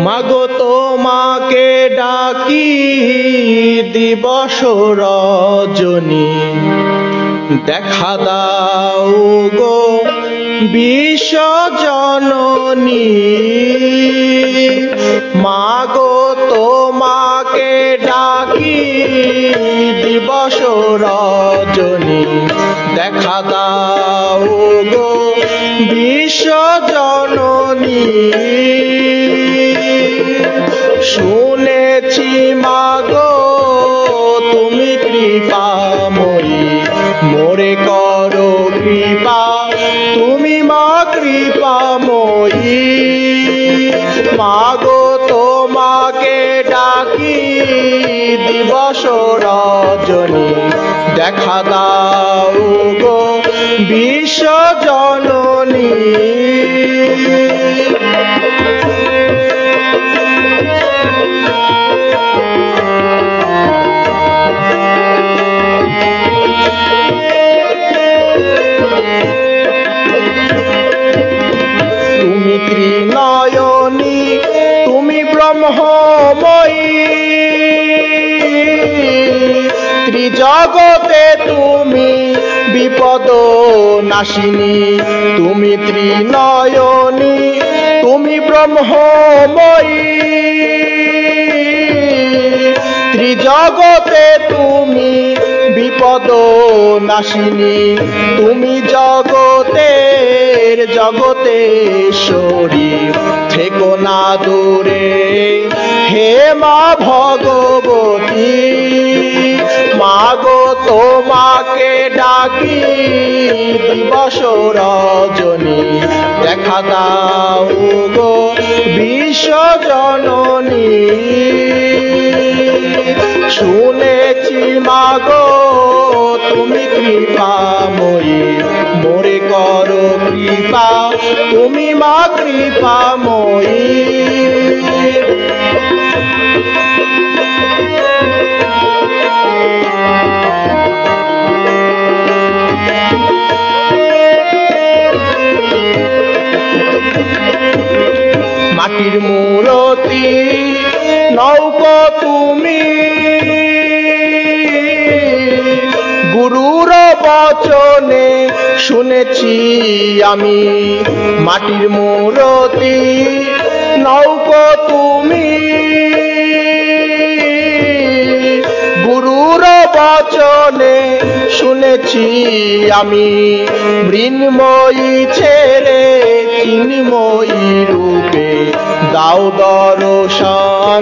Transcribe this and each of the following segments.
মাগো তোমাকে ডাকি দিবস রজনী, দেখা দাও গো বিশ্ব জননী। মাগো তোমাকে ডাকি দিবস রজনী, দেখা দাও গো বিশ্ব জননী। শুনেছি মাগো তুমি কৃপাময়ী, মোরে করো কৃপা তুমি মা কৃপাময়ী। মাগো তোমাকে ডাকি দিবস রজনী, দেখা দাও গো বিশ্ব জননী। তুমি ত্রিনয়নী তুমি ব্রহ্মময়ী, ত্রিজগতে তুমি বিপদ নাশিনী। তুমি ত্রিনয়নী তুমি ব্রহ্মময়ী, ত্রিজগতে তুমি বিপদ নাশিনী। তুমি জগতের জগতেশ্বরী, থেকো না দূরে হে মা ভগবতী। মাগো তোমাকে ডাকি দিবস রজনী, দেখা দাও গো বিশ্ব জননী। শুনেছি মাগো তুমি কৃপাময়ী, মোরে করো কৃপা তুমি মা কৃপাময়ী। মাটির মূরতি নৌকো তুমি, গুরুর বচনে শুনেছি আমি। মাটির মূরতি নৌকো তুমি, গুরুর বচনে শুনেছি আমি। মৃন্ময়ী ছেড়ে চিন্ময়ী রূপে দাও দর্শন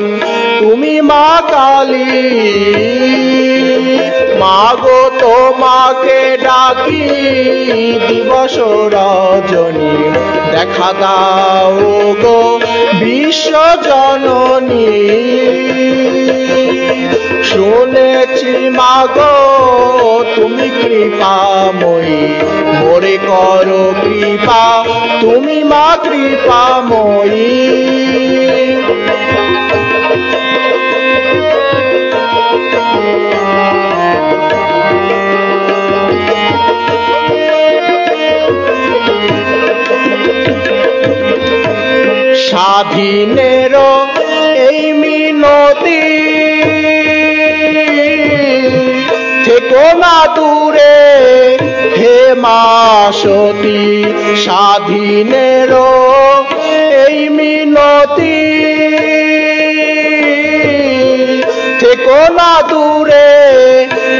তুমি মা কালী। মাগো তোমাকে ডাকি দিবস রজনী, দেখা দাও গো বিশ্ব জননী। শুনেছি মাগো তুমি কৃপাময়ী, মোরে করো কৃপা তুমি মা কৃপাময়ী। স্বাধীনের এই মিনতি, থেকো না দূরে হে মা সতী। স্বাধীনের এই মিনতি, থেকো না দূরে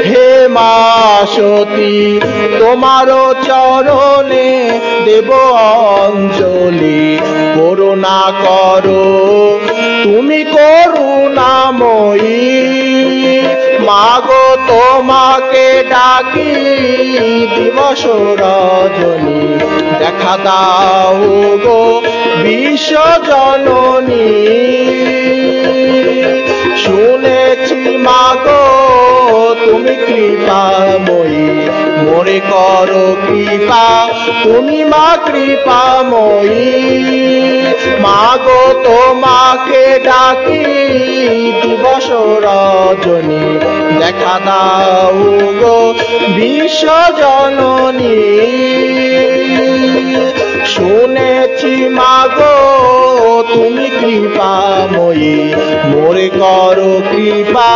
হে মা সতী। তোমার চরণে দেব অঞ্জলি, করুণা করো তুমি করুণাময়ী। মাগো তোমাকে ডাকি দিবস রজনী, দেখা দাও গো বিশ্ব জননী। শুনেছি মাগো তুমি কৃপাময়ী, মোরে করো কৃপা তুমি মা কৃপাময়ী। মাগো তোমাকে ডাকি দিবস রজনী, দেখা দাও গো বিশ্ব জননী। শুনেছি মাগো তুমি কৃপাময়ী মোরে করো কৃপা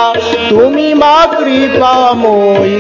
তুমি মা কৃপাময়ী